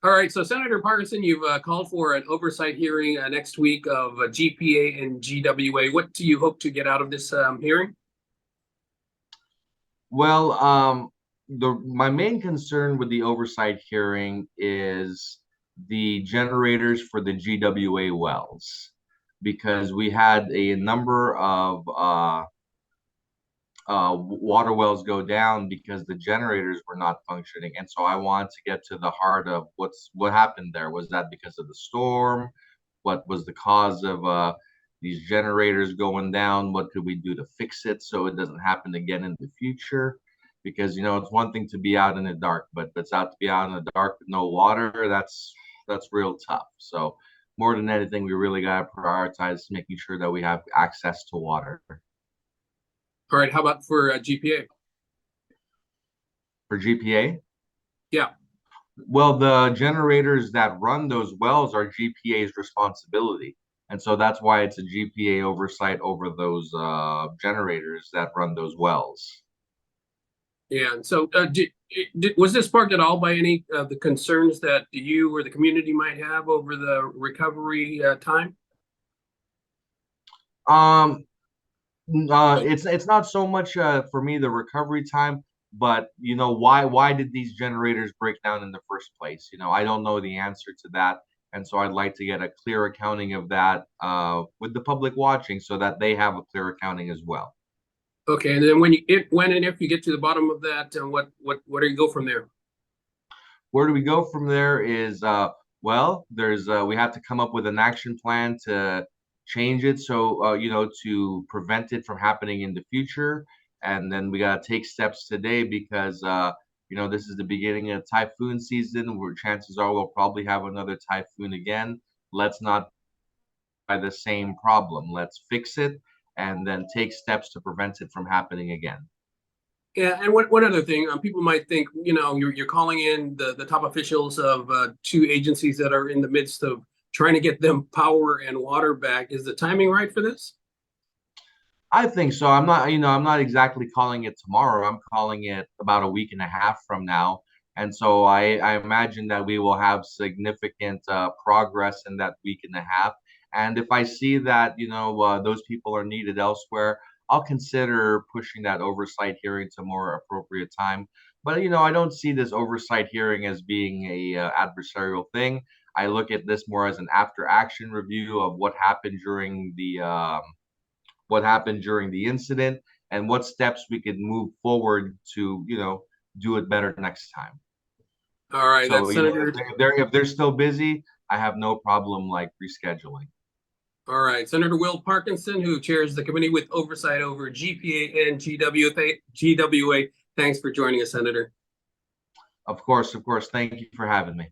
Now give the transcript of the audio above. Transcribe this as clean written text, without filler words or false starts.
All right, so Senator Parkinson, you've called for an oversight hearing next week of GPA and GWA. What do you hope to get out of this hearing? Well, my main concern with the oversight hearing is the generators for the GWA wells, because we had a number of water wells go down because the generators were not functioning. And so I want to get to the heart of what happened there. Was that because of the storm? What was the cause of these generators going down? What could we do to fix it so it doesn't happen again in the future? Because it's one thing to be out in the dark, but if it's out to be out in the dark with no water, that's real tough. So more than anything, we really got to prioritize making sure that we have access to water. All right, how about for GPA? For GPA? Yeah. Well, the generators that run those wells are GPA's responsibility. And so that's why it's a GPA oversight over those generators that run those wells. Yeah. And so was this sparked at all by any of the concerns that you or the community might have over the recovery time? Um, it's not so much for me the recovery time, but why did these generators break down in the first place? I don't know the answer to that, and so I'd like to get a clear accounting of that with the public watching, so that they have a clear accounting as well. Okay, and then when and if you get to the bottom of that, where do you go from there? Where do we go from there is well, there's we have to come up with an action plan to change it, so to prevent it from happening in the future. And then we got to take steps today, because this is the beginning of typhoon season, where chances are we'll probably have another typhoon again. Let's not by the same problem. Let's fix it and then take steps to prevent it from happening again. Yeah, and one other thing, people might think, you're calling in the top officials of two agencies that are in the midst of trying to get them power and water back. Is the timing right for this? I think so. I'm not exactly calling it tomorrow. I'm calling it about a week and a half from now. And so I imagine that we will have significant progress in that week and a half. And if I see that, those people are needed elsewhere, I'll consider pushing that oversight hearing to more appropriate time. But, I don't see this oversight hearing as being a adversarial thing. I look at this more as an after action review of what happened during the incident, and what steps we could move forward to, do it better next time. All right, So, that's Senator. if they're still busy, I have no problem like rescheduling. All right, Senator Will Parkinson, who chairs the committee with oversight over GPA and GWA. Thanks for joining us, Senator. Of course. Thank you for having me.